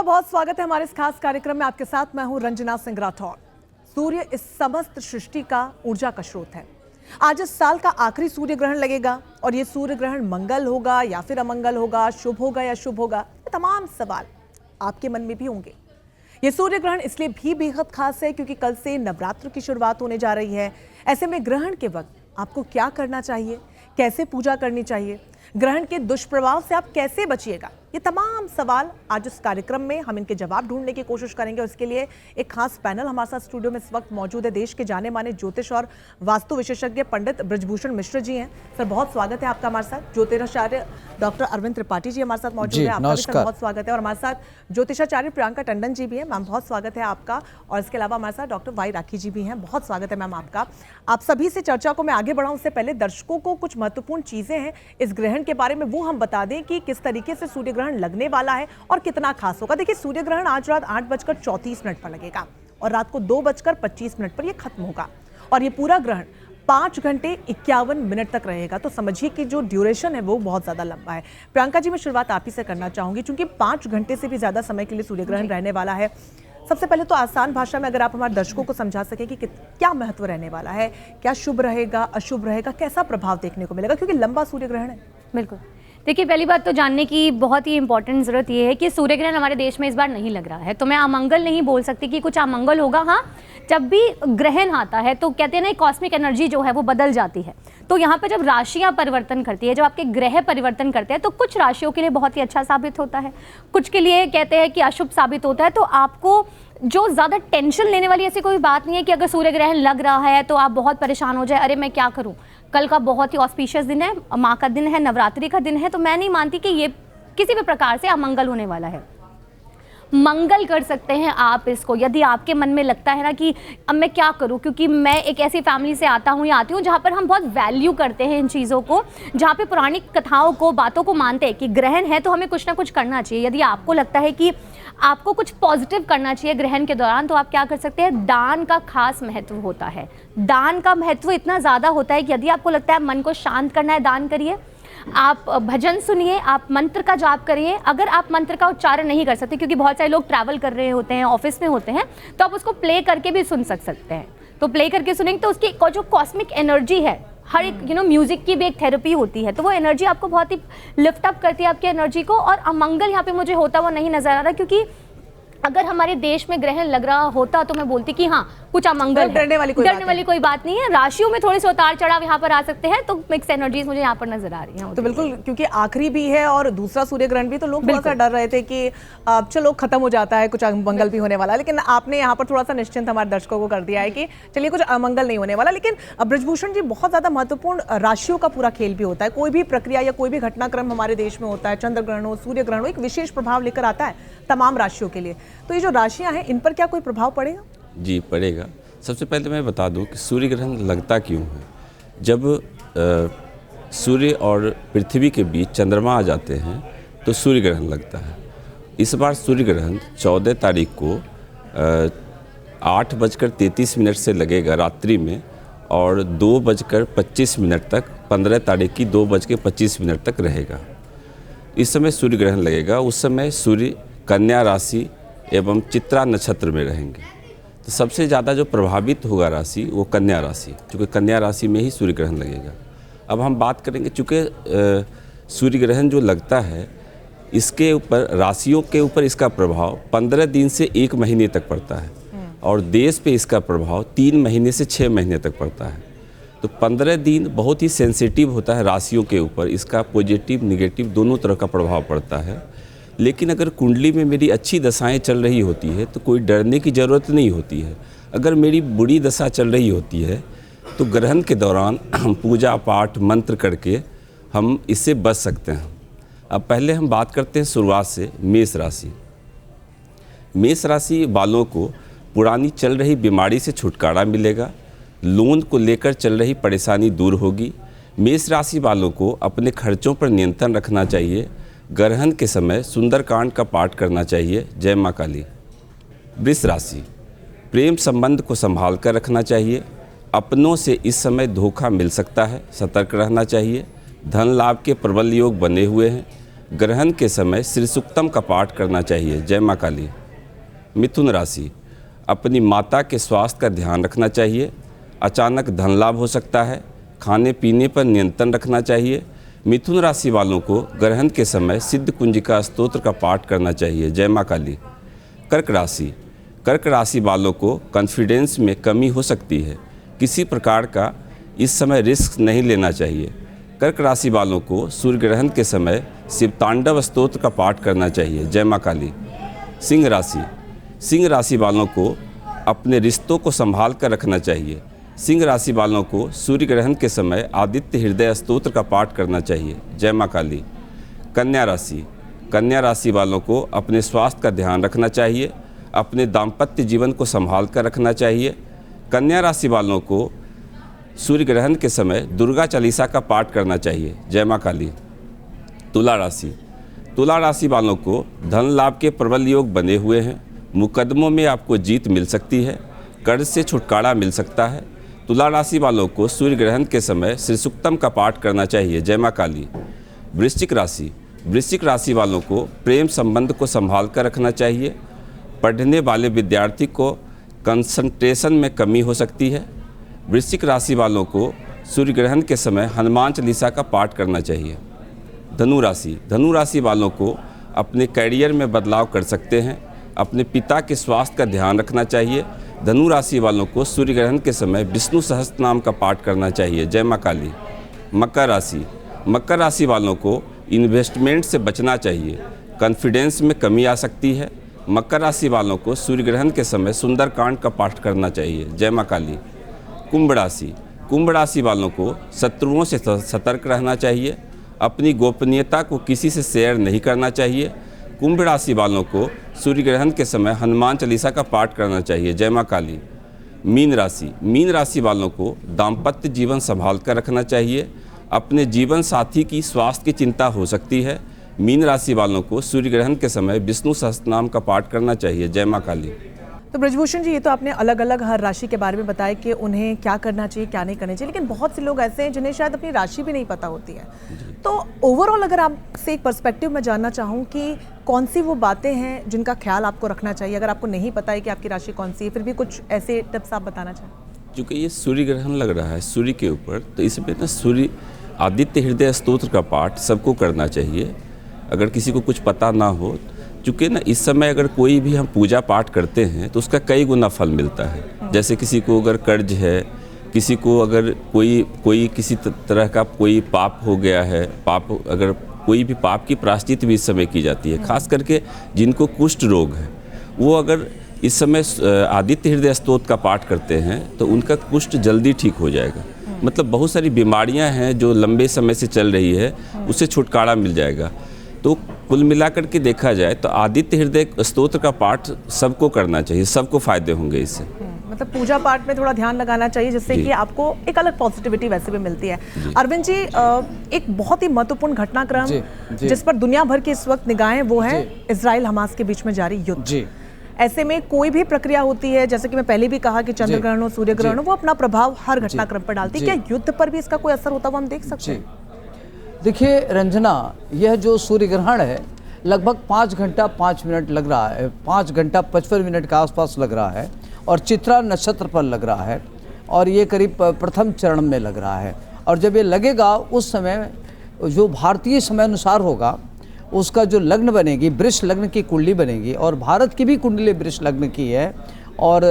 आपका बहुत स्वागत है हमारे इस खास कार्यक्रम में। आपके साथ मैं हूं रंजना सिंह राठौर। सूर्य इस समस्त सृष्टि का ऊर्जा का स्रोत है। आज इस साल का आखिरी सूर्य ग्रहण लगेगा और ये सूर्य ग्रहण मंगल होगा या फिर अमंगल होगा, शुभ होगा या शुभ होगा, ये तमाम सवाल आपके मन में भी होंगे। ये सूर्य ग्रहण इसलिए भी बेहद खास है क्योंकि कल से नवरात्र की शुरुआत होने जा रही है। ऐसे में ग्रहण के वक्त आपको क्या करना चाहिए, कैसे पूजा करनी चाहिए, ग्रहण के दुष्प्रभाव से आप कैसे बचिएगा, ये तमाम सवाल आज इस कार्यक्रम में हम इनके जवाब ढूंढने की कोशिश करेंगे। और इसके लिए एक खास पैनल हमारे साथ स्टूडियो में इस वक्त मौजूद है। देश के जाने माने ज्योतिष और वास्तु विशेषज्ञ पंडित ब्रजभूषण मिश्र जी हैं। सर, बहुत स्वागत है आपका हमारे साथ। ज्योतिषाचार्य डॉक्टर अरविंद त्रिपाठी जी हमारे साथ मौजूद है, आपका भी सर बहुत स्वागत है। और हमारे साथ ज्योतिषाचार्य प्रियंका टंडन जी भी हैं, मैम बहुत स्वागत है आपका। और इसके अलावा हमारे साथ डॉक्टर वाई राखी जी भी हैं, बहुत स्वागत है मैम आपका। आप सभी से चर्चा को मैं आगे बढ़ाऊं उससे पहले दर्शकों को कुछ महत्वपूर्ण चीजें हैं इस ग्रहण के बारे में, वो हम बता दें कि किस तरीके से सूर्य ग्रहण लगने वाला है और कितना खास होगा। देखिए, सूर्य ग्रहण आज रात 8:34 पर लगेगा और रात को 2:25 पर यह खत्म होगा और ये पूरा ग्रहण 5 घंटे 51 मिनट तक रहेगा। तो समझिए कि जो ड्यूरेशन है वो बहुत ज्यादा लंबा है। प्रियंका जी, मैं शुरुआत आप ही से करना चाहूंगी क्योंकि 5 घंटे से भी ज्यादा समय के लिए सूर्य ग्रहण रहने वाला है। सबसे पहले तो आसान भाषा में अगर आप हमारे दर्शकों को समझा सके कि क्या महत्व रहने वाला है, क्या शुभ रहेगा, अशुभ रहेगा, कैसा प्रभाव देखने को मिलेगा क्योंकि लंबा सूर्य ग्रहण है। बिल्कुल, देखिए, पहली बात तो जानने की बहुत ही इंपॉर्टेंट ज़रूरत ये है कि सूर्य ग्रहण हमारे देश में इस बार नहीं लग रहा है। तो मैं अमंगल नहीं बोल सकती कि कुछ अमंगल होगा। हाँ, जब भी ग्रहण आता है तो कहते हैं ना, कॉस्मिक एनर्जी जो है वो बदल जाती है। तो यहाँ पे जब राशियाँ परिवर्तन करती है, जब आपके ग्रह परिवर्तन करते हैं तो कुछ राशियों के लिए बहुत ही अच्छा साबित होता है, कुछ के लिए कहते हैं कि अशुभ साबित होता है। तो आपको जो ज़्यादा टेंशन लेने वाली ऐसी कोई बात नहीं है कि अगर सूर्य ग्रहण लग रहा है तो आप बहुत परेशान हो जाए, अरे मैं क्या करूं। कल का बहुत ही ऑस्पिशियस दिन है, माँ का दिन है, नवरात्रि का दिन है, तो मैं नहीं मानती कि ये किसी भी प्रकार से अमंगल होने वाला है। मंगल कर सकते हैं आप इसको, यदि आपके मन में लगता है ना कि अब मैं क्या करूं, क्योंकि मैं एक ऐसी फैमिली से आता हूं या आती हूं जहां पर हम बहुत वैल्यू करते हैं इन चीज़ों को, जहां पे पुरानी कथाओं को, बातों को मानते हैं कि ग्रहण है तो हमें कुछ ना कुछ करना चाहिए। यदि आपको लगता है कि आपको कुछ पॉजिटिव करना चाहिए ग्रहण के दौरान, तो आप क्या कर सकते हैं, दान का खास महत्व होता है। दान का महत्व इतना ज़्यादा होता है कि यदि आपको लगता है मन को शांत करना है, दान करिए। आप भजन सुनिए, आप मंत्र का जाप करिए। अगर आप मंत्र का उच्चारण नहीं कर सकते, क्योंकि बहुत सारे लोग ट्रैवल कर रहे होते हैं, ऑफिस में होते हैं, तो आप उसको प्ले करके भी सुन सकते हैं। तो प्ले करके सुनेंगे तो उसकी जो कॉस्मिक एनर्जी है, हर एक म्यूजिक की भी एक थेरेपी होती है, तो वो एनर्जी आपको बहुत ही लिफ्ट अप करती है आपकी एनर्जी को। और अमंगल यहाँ पे मुझे होता हुआ नहीं नजर आ रहा, क्योंकि अगर हमारे देश में ग्रहण लग रहा होता तो मैं बोलती कि हाँ कुछ अमंगल है। डरने वाली कोई बात नहीं है। राशियों में थोड़े से उतार चढ़ाव यहाँ पर आ सकते हैं, तो मिक्स एनर्जीज मुझे यहाँ पर नजर आ रही हैं। तो बिल्कुल, क्योंकि आखिरी भी है और दूसरा सूर्य ग्रहण भी, तो लोग थोड़ा सा डर रहे थे कि चलो खत्म हो जाता है, कुछ अमंगल भी होने वाला, लेकिन आपने यहाँ पर थोड़ा सा निश्चिंत हमारे दर्शकों को कर दिया है कि चलिए कुछ अमंगल नहीं होने वाला। लेकिन ब्रजभूषण जी, बहुत ज्यादा महत्वपूर्ण राशियों का पूरा खेल भी होता है। कोई भी प्रक्रिया या कोई भी घटनाक्रम हमारे देश में होता है, चंद्र ग्रहण हो, सूर्य ग्रहण हो, एक विशेष प्रभाव लेकर आता है तमाम राशियों के लिए। तो ये जो राशियां हैं, इन पर क्या कोई प्रभाव पड़ेगा? जी पड़ेगा। सबसे पहले मैं बता दूं कि सूर्य ग्रहण लगता क्यों है। जब सूर्य और पृथ्वी के बीच चंद्रमा आ जाते हैं तो सूर्य ग्रहण लगता है। इस बार सूर्य ग्रहण 14 तारीख को 8:33 से लगेगा रात्रि में और 2:25 तक, 15 तारीख की 2:25 तक रहेगा। इस समय सूर्य ग्रहण लगेगा। उस समय सूर्य कन्या राशि एवं चित्रा नक्षत्र में रहेंगे। तो सबसे ज़्यादा जो प्रभावित होगा राशि वो कन्या राशि, क्योंकि कन्या राशि में ही सूर्य ग्रहण लगेगा। अब हम बात करेंगे, चूँकि सूर्य ग्रहण जो लगता है इसके ऊपर, राशियों के ऊपर इसका प्रभाव 15 दिन से 1 महीने तक पड़ता है और देश पे इसका प्रभाव 3 महीने से 6 महीने तक पड़ता है। तो 15 दिन बहुत ही सेंसिटिव होता है राशियों के ऊपर, इसका पॉजिटिव निगेटिव दोनों तरह का प्रभाव पड़ता है। लेकिन अगर कुंडली में मेरी अच्छी दशाएं चल रही होती है तो कोई डरने की ज़रूरत नहीं होती है। अगर मेरी बुरी दशा चल रही होती है तो ग्रहण के दौरान हम पूजा पाठ मंत्र करके हम इससे बच सकते हैं। अब पहले हम बात करते हैं शुरुआत से मेष राशि। मेष राशि वालों को पुरानी चल रही बीमारी से छुटकारा मिलेगा। लोन को लेकर चल रही परेशानी दूर होगी। मेष राशि वालों को अपने खर्चों पर नियंत्रण रखना चाहिए। ग्रहण के समय सुंदरकांड का पाठ करना चाहिए। जय माँ काली। वृष राशि, प्रेम संबंध को संभाल कर रखना चाहिए। अपनों से इस समय धोखा मिल सकता है, सतर्क रहना चाहिए। धन लाभ के प्रबल योग बने हुए हैं। ग्रहण के समय श्री सूक्तम का पाठ करना चाहिए। जय माँ काली। मिथुन राशि, अपनी माता के स्वास्थ्य का ध्यान रखना चाहिए। अचानक धन लाभ हो सकता है। खाने पीने पर नियंत्रण रखना चाहिए। मिथुन राशि वालों को ग्रहण के समय सिद्ध कुंजिका स्तोत्र का पाठ करना चाहिए। जय माँ काली। कर्क राशि, कर्क राशि वालों को कॉन्फिडेंस में कमी हो सकती है। किसी प्रकार का इस समय रिस्क नहीं लेना चाहिए। कर्क राशि वालों को सूर्य ग्रहण के समय शिव तांडव स्तोत्र का पाठ करना चाहिए। जय माँ काली। सिंह राशि, सिंह राशि वालों को अपने रिश्तों को संभाल कर रखना चाहिए। सिंह राशि वालों को सूर्य ग्रहण के समय आदित्य हृदय स्तोत्र का पाठ करना चाहिए। जय माँ काली। कन्या राशि, कन्या राशि वालों को अपने स्वास्थ्य का ध्यान रखना चाहिए। अपने दाम्पत्य जीवन को संभाल कर रखना चाहिए। कन्या राशि वालों को सूर्य ग्रहण के समय दुर्गा चालीसा का पाठ करना चाहिए। जय माँ काली। तुला राशि, तुला राशि वालों को धन लाभ के प्रबल योग बने हुए हैं। मुकदमों में आपको जीत मिल सकती है। कर्ज से छुटकारा मिल सकता है। तुला राशि वालों को सूर्य ग्रहण के समय श्री सूक्तम का पाठ करना चाहिए। जय माँ काली। वृश्चिक राशि, वृश्चिक राशि वालों को प्रेम संबंध को संभाल कर रखना चाहिए। पढ़ने वाले विद्यार्थी को कंसंट्रेशन में कमी हो सकती है। वृश्चिक राशि वालों को सूर्य ग्रहण के समय हनुमान चालीसा का पाठ करना चाहिए। धनु राशि, धनु राशि वालों को अपने कैरियर में बदलाव कर सकते हैं। अपने पिता के स्वास्थ्य का ध्यान रखना चाहिए। धनु राशि वालों को सूर्य ग्रहण के समय विष्णु सहस्त्र नाम का पाठ करना चाहिए। जय माँ काली। मकर राशि, मकर राशि वालों को इन्वेस्टमेंट से बचना चाहिए। कॉन्फिडेंस में कमी आ सकती है। मकर राशि वालों को सूर्य ग्रहण के समय सुंदरकांड का पाठ करना चाहिए। जय माँ काली। कुंभ राशि, कुंभ राशि वालों को शत्रुओं से सतर्क रहना चाहिए। अपनी गोपनीयता को किसी से शेयर नहीं करना चाहिए। कुंभ राशि वालों को सूर्य ग्रहण के समय हनुमान चालीसा का पाठ करना चाहिए। जय माँ काली। मीन राशि, मीन राशि वालों को दाम्पत्य जीवन संभाल कर रखना चाहिए। अपने जीवन साथी की स्वास्थ्य की चिंता हो सकती है। मीन राशि वालों को सूर्य ग्रहण के समय विष्णु सहस्त्रनाम का पाठ करना चाहिए। जय माँ काली। तो ब्रजभूषण जी, ये तो आपने अलग अलग हर राशि के बारे में बताया कि उन्हें क्या करना चाहिए, क्या नहीं करना चाहिए, लेकिन बहुत से लोग ऐसे हैं जिन्हें शायद अपनी राशि भी नहीं पता होती है। तो ओवरऑल अगर आपसे एक पर्सपेक्टिव में जानना चाहूँ कि कौन सी वो बातें हैं जिनका ख्याल आपको रखना चाहिए, अगर आपको नहीं पता है कि आपकी राशि कौन सी है, फिर भी कुछ ऐसे टिप्स आप बताना चाहें। क्योंकि ये सूर्य ग्रहण लग रहा है सूर्य के ऊपर, तो इसमें ना सूर्य आदित्य हृदय स्तोत्र का पाठ सबको करना चाहिए। अगर किसी को कुछ पता ना हो, चूँकि ना इस समय अगर कोई भी हम पूजा पाठ करते हैं तो उसका कई गुना फल मिलता है। जैसे किसी को अगर कर्ज है, किसी को अगर कोई किसी तरह का कोई पाप हो गया है, पाप अगर कोई भी पाप की प्रायश्चित भी इस समय की जाती है। खास करके जिनको कुष्ठ रोग है, वो अगर इस समय आदित्य हृदय स्तोत्र का पाठ करते हैं तो उनका कुष्ठ जल्दी ठीक हो जाएगा। मतलब बहुत सारी बीमारियां हैं जो लंबे समय से चल रही है, उससे छुटकारा मिल जाएगा। तो कुल मिलाकर के देखा जाए तो आदित्य हृदय स्तोत्र का पाठ सबको करना चाहिए, सबको फायदे होंगे इससे। मतलब पूजा पाठ में थोड़ा ध्यान लगाना चाहिए, जिससे कि आपको एक अलग पॉजिटिविटी वैसे भी मिलती है। अरविंद जी, एक बहुत ही महत्वपूर्ण घटनाक्रम जिस पर दुनिया भर की इस वक्त निगाहें, वो है इजराइल हमास के बीच में जारी युद्ध। ऐसे में कोई भी प्रक्रिया होती है, जैसे कि मैं पहले भी कहा कि चंद्र ग्रहण हो, सूर्य ग्रहण हो, वो अपना प्रभाव हर घटनाक्रम पर डालती है। क्या युद्ध पर भी इसका कोई असर होता हुआ हम देख सकते हैं? देखिए रंजना, यह जो सूर्य ग्रहण है लगभग 5 घंटा 5 मिनट लग रहा है, 5 घंटा 55 मिनट के आसपास लग रहा है और चित्रा नक्षत्र पर लग रहा है और ये करीब प्रथम चरण में लग रहा है। और जब ये लगेगा उस समय जो भारतीय समय अनुसार होगा, उसका जो लग्न बनेगी, वृष लग्न की कुंडली बनेगी और भारत की भी कुंडली वृष लग्न की है। और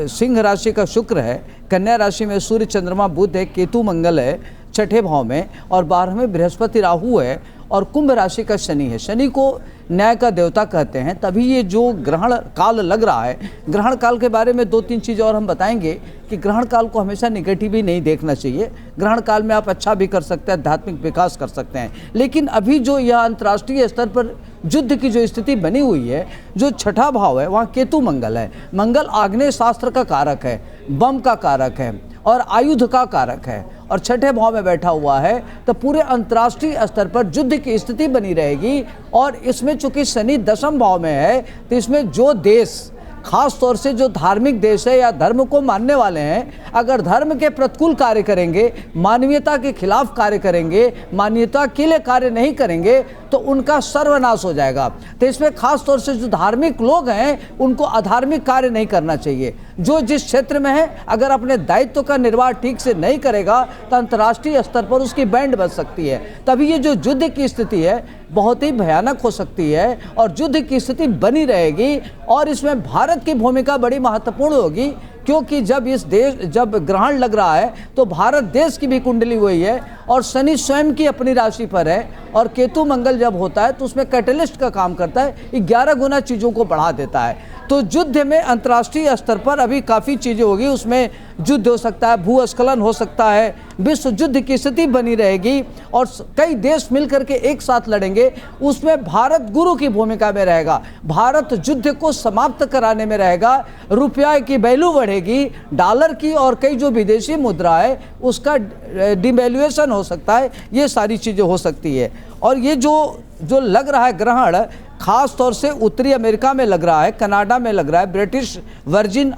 सिंह राशि का शुक्र है, कन्या राशि में सूर्य चंद्रमा बुध है, केतु मंगल है 6ठे भाव में और 12वें बृहस्पति राहु है और कुंभ राशि का शनि है। शनि को न्याय का देवता कहते हैं। तभी ये जो ग्रहण काल लग रहा है, ग्रहण काल के बारे में 2-3 चीज़ और हम बताएंगे कि ग्रहण काल को हमेशा निगेटिव ही नहीं देखना चाहिए। ग्रहण काल में आप अच्छा भी कर सकते हैं, आध्यात्मिक विकास कर सकते हैं। लेकिन अभी जो यह अंतर्राष्ट्रीय स्तर पर युद्ध की जो स्थिति बनी हुई है, जो 6ठा भाव है वहाँ केतु मंगल है। मंगल आग्नेय शास्त्र का कारक है, बम का कारक है और आयुध का कारक है और 6ठे भाव में बैठा हुआ है। तो पूरे अंतर्राष्ट्रीय स्तर पर युद्ध की स्थिति बनी रहेगी। और इसमें चूंकि शनि 10वें भाव में है, तो इसमें जो देश, खास तौर से जो धार्मिक देश है या धर्म को मानने वाले हैं, अगर धर्म के प्रतिकूल कार्य करेंगे, मानवीयता के खिलाफ कार्य करेंगे, मानवीयता के लिए कार्य नहीं करेंगे, तो उनका सर्वनाश हो जाएगा। तो इसमें खास तौर से जो धार्मिक लोग हैं उनको अधार्मिक कार्य नहीं करना चाहिए। जो जिस क्षेत्र में है अगर अपने दायित्व का निर्वाह ठीक से नहीं करेगा तो अंतर्राष्ट्रीय स्तर पर उसकी बैंड बज सकती है। तभी ये जो युद्ध की स्थिति है बहुत ही भयानक हो सकती है और युद्ध की स्थिति बनी रहेगी और इसमें भारत की भूमिका बड़ी महत्वपूर्ण होगी, क्योंकि जब ग्रहण लग रहा है तो भारत देश की भी कुंडली हुई है और शनि स्वयं की अपनी राशि पर है और केतु मंगल जब होता है तो उसमें कैटलिस्ट का काम करता है, 11 गुना चीज़ों को बढ़ा देता है। तो युद्ध में अंतर्राष्ट्रीय स्तर पर अभी काफ़ी चीज़ें होगी, उसमें युद्ध हो सकता है, भूस्खलन हो सकता है, विश्व युद्ध की स्थिति बनी रहेगी और कई देश मिलकर के एक साथ लड़ेंगे। उसमें भारत गुरु की भूमिका में रहेगा, भारत युद्ध को समाप्त कराने में रहेगा, रुपया की वैल्यू बढ़ेगी, डॉलर की और कई जो विदेशी मुद्रा है उसका डिवैल्यूएशन हो सकता है, ये सारी चीज़ें हो सकती है। और ये जो लग रहा है ग्रहण खास तौर से उत्तरी अमेरिका में लग रहा है, कनाडा में लग रहा है, British Virgin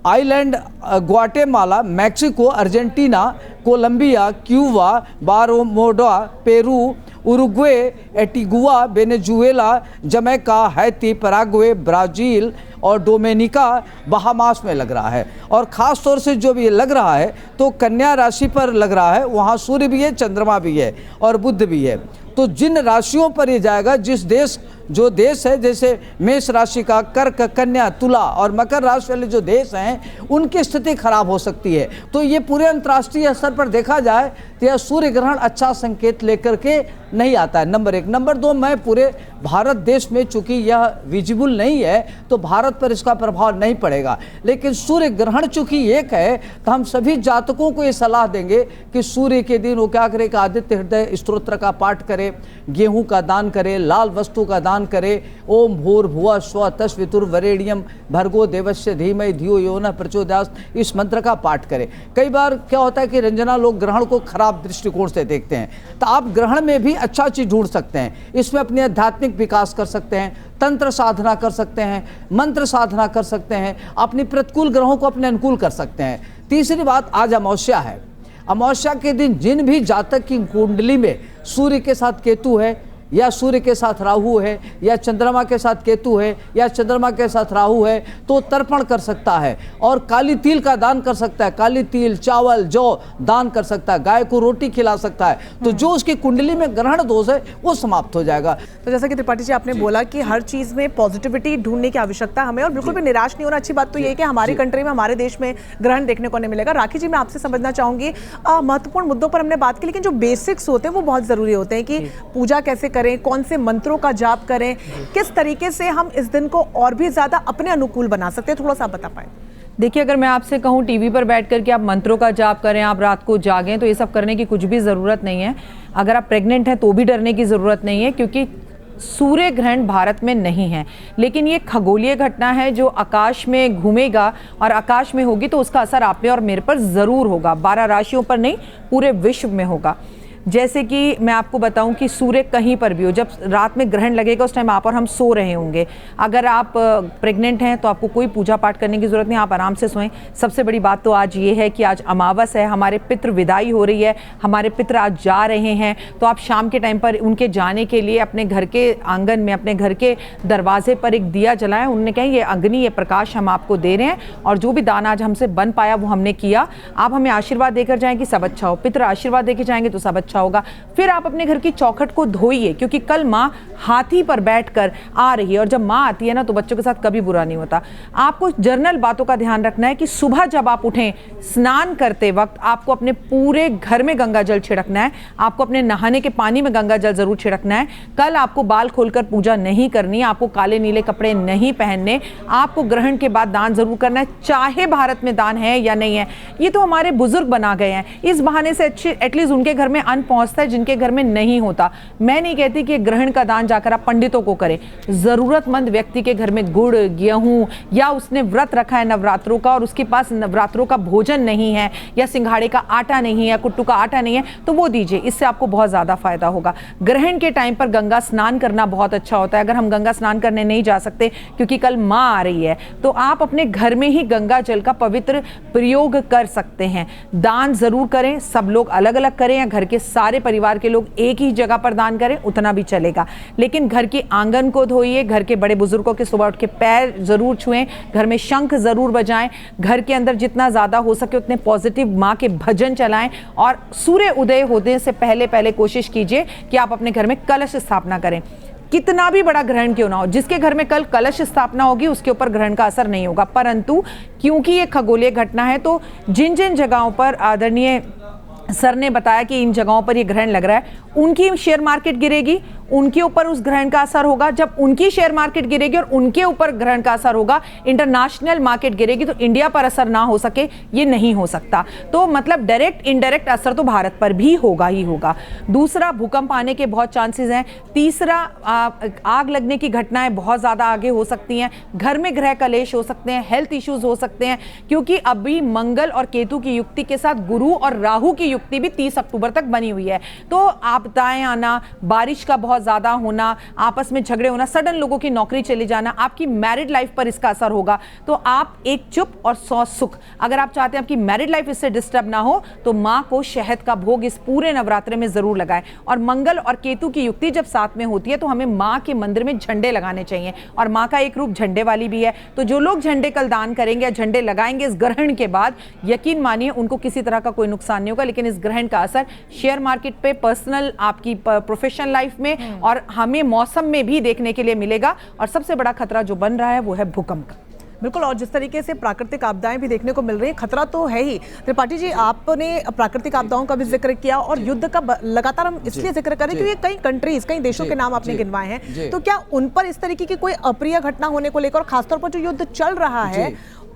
island, Guatemala, Mexico, Argentina, Colombia, Cuba, Bermuda, Peru, Uruguay, Antigua, Venezuela, Jamaica, Haiti, Paraguay, Brazil और डोमिनिका, बहामास में लग रहा है। और ख़ास तौर से जो भी लग रहा है तो कन्या राशि पर लग रहा है, वहाँ सूर्य भी है, चंद्रमा भी है और बुध भी है। तो जिन राशियों पर ये जाएगा, जो देश है जैसे मेष राशि का, कर्क, कन्या, तुला और मकर राशि वाले जो देश हैं उनकी स्थिति खराब हो सकती है। तो ये पूरे अंतर्राष्ट्रीय स्तर पर देखा जाए तो यह सूर्य ग्रहण अच्छा संकेत लेकर के नहीं आता है, नंबर 1। नंबर 2, मैं पूरे भारत देश में चूंकि यह विजिबल नहीं है तो भारत पर इसका प्रभाव नहीं पड़ेगा, लेकिन सूर्य ग्रहण चूंकि एक है तो हम सभी जातकों को ये सलाह देंगे कि सूर्य के दिन वो क्या करे कि आदित्य हृदय स्तोत्र का पाठ करे, गेहूं का दान करे, लाल वस्तु का दान करे, ओम भूर्भुवः स्वः तस्वितुर्वरेण्यम भर्गो देवस्य धीमहि धियो यो नः प्रचोदयात्, इस मंत्र का पाठ करें। कई बार क्या होता है कि रंजना लोग ग्रहण को खराब दृष्टिकोण से देखते हैं, तो आप ग्रहण में भी अच्छा चीज़ ढूंढ सकते हैं। इसमें अपने आध्यात्मिक विकास कर सकते हैं, तंत्र साधना कर सकते हैं, मंत्र साधना कर सकते हैं, अपनी प्रतिकूल ग्रहों को अपने अनुकूल कर सकते हैं। तीसरी बात, आज अमावस्या है। अमावस्या के दिन जिन भी जातक की कुंडली में सूर्य के साथ केतु है या सूर्य के साथ राहु है या चंद्रमा के साथ केतु है या चंद्रमा के साथ राहु है तो तर्पण कर सकता है और काली तिल का दान कर सकता है। काली तिल, चावल, जौ दान कर सकता है, गाय को रोटी खिला सकता है, तो जो उसकी कुंडली में ग्रहण दोष है वो समाप्त हो जाएगा। तो जैसा कि त्रिपाठी जी आपने बोला कि हर चीज़ में पॉजिटिविटी ढूंढने की आवश्यकता हमें, और बिल्कुल भी निराश नहीं होना। अच्छी बात तो ये है कि हमारी कंट्री में, हमारे देश में ग्रहण देखने को नहीं मिलेगा। राखी जी, मैं आपसे समझना चाहूँगी, महत्वपूर्ण मुद्दों पर हमने बात की, लेकिन जो बेसिक्स होते हैं वो बहुत ज़रूरी होते हैं कि पूजा कैसे करें, कौन से मंत्रों का जाप करें, किस तरीके से हम इस दिन को और भी ज़्यादा अपने अनुकूल बना सकते हैं, थोड़ा सा बता पाएं। देखिए, अगर मैं आपसे कहूँ टीवी पर बैठ कर के आप मंत्रों का जाप करें, आप रात को जागें, तो ये सब करने की कुछ भी ज़रूरत नहीं है। अगर आप प्रेग्नेंट हैं तो भी डरने की ज़रूरत नहीं है, क्योंकि सूर्य ग्रहण भारत में नहीं है, लेकिन ये खगोलीय घटना है जो आकाश में घूमेगा और आकाश में होगी, तो उसका असर आप पे और मेरे पर ज़रूर होगा। 12 राशियों पर नहीं, पूरे विश्व में होगा। जैसे कि मैं आपको बताऊं कि सूर्य कहीं पर भी हो, जब रात में ग्रहण लगेगा उस टाइम आप और हम सो रहे होंगे। अगर आप प्रेग्नेंट हैं तो आपको कोई पूजा पाठ करने की ज़रूरत नहीं, आप आराम से सोएं। सबसे बड़ी बात तो आज ये है कि आज अमावस है, हमारे पितृ विदाई हो रही है, हमारे पितृ आज जा रहे हैं, तो आप शाम के टाइम पर उनके जाने के लिए अपने घर के आंगन में, अपने घर के दरवाजे पर एक दिया जलाएं। उन्होंने कहा ये अग्नि, ये प्रकाश हम आपको दे रहे हैं और जो भी दान आज हमसे बन पाया वो हमने किया। आप हमें आशीर्वाद देकर जाएं कि सब अच्छा हो, पितृ आशीर्वाद देकर जाएंगे तो सब अच्छा होगा। फिर आप अपने घर की चौखट को धोइए, क्योंकि कल माँ हाथी पर बैठकर आ रही है और जब माँ आती है ना तो बच्चों के साथ कभी बुरा नहीं होता। आपको जर्नल बातों का ध्यान रखना है कि सुबह जब आप उठें, स्नान करते वक्त आपको अपने पूरे घर में गंगा जल छिड़कना है, आपको अपने नहाने के पानी में गंगा जल जरूर छिड़कना है। कल आपको बाल खोलकर पूजा नहीं करनी, आपको काले नीले कपड़े नहीं पहनने, आपको ग्रहण के बाद दान जरूर करना है, चाहे भारत में दान है या नहीं है। ये तो हमारे बुजुर्ग बना गए हैं, इस बहाने से एटलीस्ट उनके घर में अन्न पहुंचता है जिनके घर में नहीं होता। मैं नहीं कहती कि ग्रहण का दान जाकर आप पंडितों को करें, जरूरतमंद व्यक्ति के घर में गुड़, गेहूं, या उसने व्रत रखा है नवरात्रों का और उसके पास नवरात्रों का भोजन नहीं है, या सिंघाड़े का आटा नहीं है, कुट्टू का आटा नहीं है, तो वो दीजिए, इससे आपको बहुत ज्यादा फायदा होगा। ग्रहण के टाइम पर गंगा स्नान करना बहुत अच्छा होता है। अगर हम गंगा स्नान करने नहीं जा सकते क्योंकि कल माँ आ रही है, तो आप अपने घर में ही गंगा जल का पवित्र प्रयोग कर सकते हैं। दान जरूर करें, सब लोग अलग अलग करें या घर के सारे परिवार के लोग एक ही जगह पर दान करें उतना भी चलेगा, लेकिन घर के आंगन को धोइए, घर के बड़े बुजुर्गों के सुबह उठ के पैर जरूर छुएं, घर में शंख जरूर बजाएं, घर के अंदर जितना ज्यादा हो सके उतने पॉजिटिव माँ के भजन चलाएं और सूर्य उदय होने से पहले कोशिश कीजिए कि आप अपने घर में कलश स्थापना करें। कितना भी बड़ा ग्रहण क्यों ना हो, जिसके घर में कल कलश स्थापना होगी उसके ऊपर ग्रहण का असर नहीं होगा, परंतु क्योंकि ये खगोलीय घटना है तो जिन जिन जगहों पर आदरणीय सर ने बताया कि इन जगहों पर ये ग्रहण लग रहा है, उनकी शेयर मार्केट गिरेगी, उनके ऊपर उस ग्रहण का असर होगा। जब उनकी शेयर मार्केट गिरेगी और उनके ऊपर ग्रहण का असर होगा, इंटरनेशनल मार्केट गिरेगी, तो इंडिया पर असर ना हो सके ये नहीं हो सकता। तो मतलब डायरेक्ट इनडायरेक्ट असर तो भारत पर भी होगा ही होगा। दूसरा, भूकंप आने के बहुत चांसेस हैं। तीसरा, आग लगने की घटनाएं बहुत ज्यादा आगे हो सकती हैं, घर में ग्रह कलेश हो सकते हैं, हेल्थ इश्यूज हो सकते हैं, क्योंकि अभी मंगल और केतु की युक्ति के साथ गुरु और राहु की युक्ति भी 30 अक्टूबर तक बनी हुई है। तो आपदाएं आना, बारिश का बहुत ज्यादा होना, आपस में झगड़े होना, सडन लोगों की नौकरी चली जाना, आपकी मैरिड लाइफ पर इसका असर होगा। तो आप एक चुप और 100 सुख, अगर आप चाहते हैं आपकी मैरिड लाइफ इससे डिस्टर्ब ना हो तो मां को शहद का भोग इस पूरे नवरात्रे में जरूर लगाएं। और मंगल और केतु की युक्ति जब साथ में होती है तो हमें मां के मंदिर में झंडे लगाने चाहिए, और मां का एक रूप झंडे वाली भी है। तो जो लोग झंडे कल दान करेंगे या झंडे लगाएंगे इस ग्रहण के बाद, यकीन मानिए उनको किसी तरह का कोई नुकसान नहीं होगा, लेकिन इस ग्रहण का असर शेयर मार्केट पे, पर्सनल आपकी प्रोफेशनल लाइफ में और हमें मौसम में भी देखने के लिए मिलेगा। और सबसे बड़ा खतरा जो बन रहा है वो है भूकंप का। बिल्कुल, और जिस तरीके से प्राकृतिक आपदाएं भी देखने को मिल रही हैं, खतरा तो है ही। त्रिपाठी जी, आपने प्राकृतिक आपदाओं का भी जिक्र किया और युद्ध का लगातार हम इसलिए जिक्र करें क्योंकि कई कंट्रीज, कई देशों के नाम आपने गिनवाए हैं, तो क्या उन पर इस तरीके की कोई अप्रिय घटना होने को लेकर, खासतौर पर जो युद्ध चल रहा है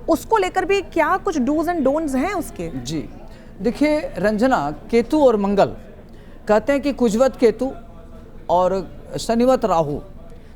उसको लेकर भी क्या कुछ डूज एंड डोंट्स हैं उसके? जी देखिए रंजना, केतु और मंगल कहते हैं कि कुजवत केतु और शनिवत राहु,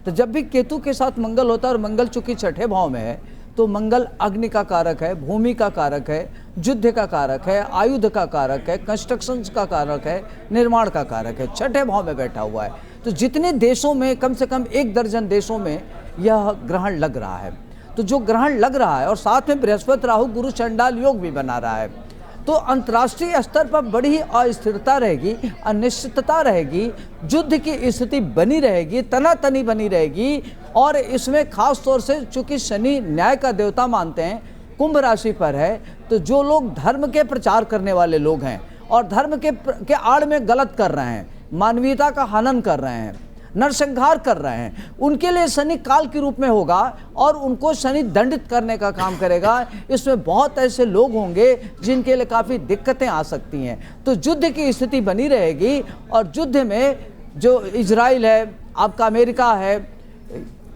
तो जब भी केतु के साथ मंगल होता है और मंगल चूंकि छठे भाव में है तो मंगल अग्नि का कारक है, भूमि का कारक है, युद्ध का कारक है, आयुध का कारक है, कंस्ट्रक्शन का कारक है, निर्माण का कारक है, छठे भाव में बैठा हुआ है। तो जितने देशों में, कम से कम 1 दर्जन देशों में यह ग्रहण लग रहा है। तो जो ग्रहण लग रहा है और साथ में बृहस्पति राहु गुरु चंडाल योग भी बना रहा है, तो अंतर्राष्ट्रीय स्तर पर बड़ी ही अस्थिरता रहेगी, अनिश्चितता रहेगी, युद्ध की स्थिति बनी रहेगी, तनातनी बनी रहेगी। और इसमें खास तौर से चूंकि शनि न्याय का देवता मानते हैं, कुंभ राशि पर है, तो जो लोग धर्म के प्रचार करने वाले लोग हैं और धर्म के आड़ में गलत कर रहे हैं, मानवीयता का हनन कर रहे हैं, नरसंहार कर रहे हैं, उनके लिए शनि काल के रूप में होगा और उनको शनि दंडित करने का काम करेगा। इसमें बहुत ऐसे लोग होंगे जिनके लिए काफ़ी दिक्कतें आ सकती हैं। तो युद्ध की स्थिति बनी रहेगी और युद्ध में जो इजराइल है, आपका अमेरिका है,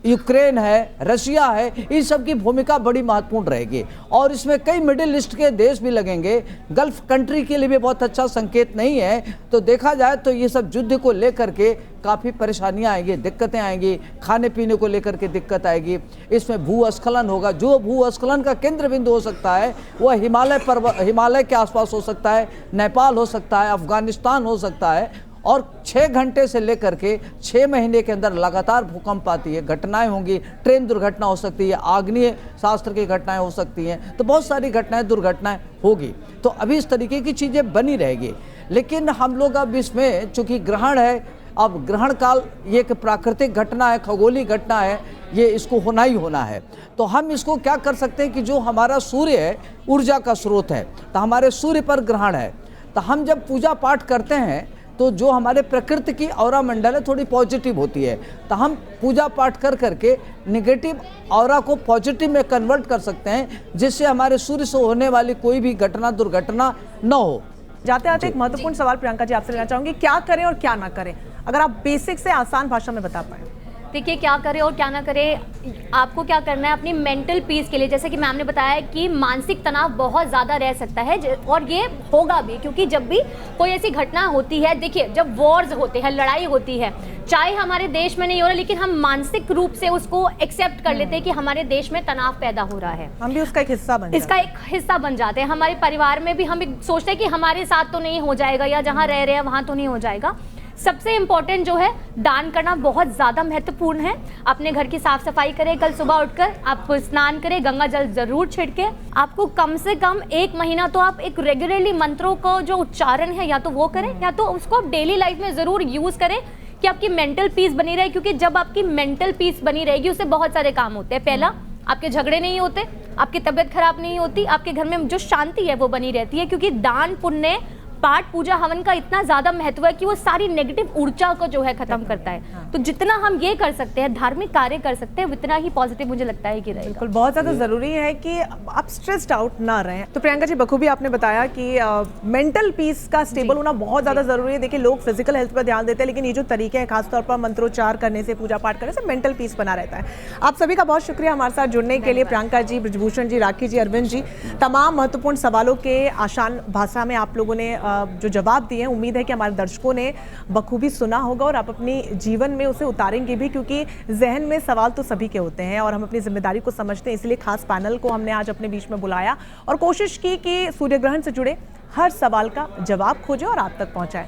यूक्रेन है, रशिया है, इन सब की भूमिका बड़ी महत्वपूर्ण रहेगी। और इसमें कई मिडिल ईस्ट के देश भी लगेंगे, गल्फ कंट्री के लिए भी बहुत अच्छा संकेत नहीं है। तो देखा जाए तो ये सब युद्ध को लेकर के काफ़ी परेशानियां आएंगी, दिक्कतें आएंगी, खाने पीने को लेकर के दिक्कत आएगी। इसमें भूस्खलन होगा, जो भूस्खलन का केंद्र बिंदु हो सकता है वह हिमालय के आसपास हो सकता है, नेपाल हो सकता है, अफगानिस्तान हो सकता है। और 6 घंटे से लेकर के 6 महीने के अंदर लगातार भूकंप आती है, घटनाएं होंगी, ट्रेन दुर्घटना हो सकती है, आग्नेय शास्त्र की घटनाएं हो सकती हैं, तो बहुत सारी घटनाएं, दुर्घटनाएं होगी। तो अभी इस तरीके की चीज़ें बनी रहेगी। लेकिन हम लोग अब इसमें चूँकि ग्रहण है, अब ग्रहण काल ये एक प्राकृतिक घटना है, खगोलीय घटना है, ये इसको होना ही होना है। तो हम इसको क्या कर सकते हैं कि जो हमारा सूर्य है ऊर्जा का स्रोत है, तो हमारे सूर्य पर ग्रहण है, तो हम जब पूजा पाठ करते हैं तो जो हमारे प्रकृति की ऑरा मंडल है थोड़ी पॉजिटिव होती है, तो हम पूजा पाठ कर करके नेगेटिव ऑरा को पॉजिटिव में कन्वर्ट कर सकते हैं, जिससे हमारे सूर्य से होने वाली कोई भी घटना, दुर्घटना न हो। जाते आते एक महत्वपूर्ण सवाल प्रियंका जी आपसे लेना चाहूंगी, क्या करें और क्या ना करें, अगर आप बेसिक से आसान भाषा में बता पाए। देखिए, क्या करें और क्या ना करें, आपको क्या करना है अपनी मेंटल पीस के लिए, जैसे कि मैम ने बताया कि मानसिक तनाव बहुत ज़्यादा रह सकता है और ये होगा भी, क्योंकि जब भी कोई ऐसी घटना होती है, देखिए जब वॉर्स होते हैं, लड़ाई होती है, चाहे हमारे देश में नहीं हो रहा, लेकिन हम मानसिक रूप से उसको एक्सेप्ट कर लेते हैं कि हमारे देश में तनाव पैदा हो रहा है, हम भी उसका एक हिस्सा बन जाते हैं। हमारे परिवार में भी हम सोचते हैं कि हमारे साथ तो नहीं हो जाएगा या जहाँ रह रहे हैं वहाँ तो नहीं हो जाएगा। सबसे इम्पोर्टेंट जो है दान करना बहुत ज़्यादा महत्वपूर्ण है। अपने घर की साफ सफाई करें, कल सुबह उठकर आप स्नान करें, गंगा जल जरूर छिड़के। आपको कम से कम 1 महीना तो आप एक रेगुलरली मंत्रों का जो उच्चारण है या तो वो करें या तो उसको आप डेली लाइफ में ज़रूर यूज़ करें कि आपकी मेंटल पीस बनी रहे, क्योंकि जब आपकी मेंटल पीस बनी रहेगी उससे बहुत सारे काम होते हैं। पहला, आपके झगड़े नहीं होते, आपकी तबीयत खराब नहीं होती, आपके घर में जो शांति है वो बनी रहती है, क्योंकि दान पुण्य पाठ पूजा हवन का इतना ज्यादा महत्व है कि वो सारी नेगेटिव ऊर्जा को जो है खत्म करता है। तो जितना हम ये कर सकते हैं, धार्मिक कार्य कर सकते हैं, उतना ही पॉजिटिव मुझे लगता है कि रहेगा। बिल्कुल, बहुत ज़्यादा ज़रूरी है कि आप स्ट्रेस्ड आउट ना रहें। तो प्रियंका जी, बखूबी आपने बताया कि मेंटल पीस का स्टेबल होना बहुत ज़्यादा ज़रूरी है। देखिए, लोग फिजिकल हेल्थ पर ध्यान देते हैं, लेकिन ये जो तरीके हैं, खासतौर पर मंत्रोच्चार करने से, पूजा पाठ करने से मेंटल पीस बना रहता है। आप सभी का बहुत शुक्रिया हमारे साथ जुड़ने के लिए। प्रियंका जी, ब्रजभूषण जी, राखी जी, अरविंद जी, तमाम महत्वपूर्ण सवालों के आसान भाषा में आप लोगों ने जो जवाब दिए हैं, उम्मीद है कि हमारे दर्शकों ने बखूबी सुना होगा और आप अपनी जीवन में उसे उतारेंगे भी, क्योंकि जहन में सवाल तो सभी के होते हैं और हम अपनी जिम्मेदारी को समझते हैं। इसलिए खास पैनल को हमने आज अपने बीच में बुलाया और कोशिश की कि सूर्य ग्रहण से जुड़े हर सवाल का जवाब खोजें और आप तक पहुंचाएं।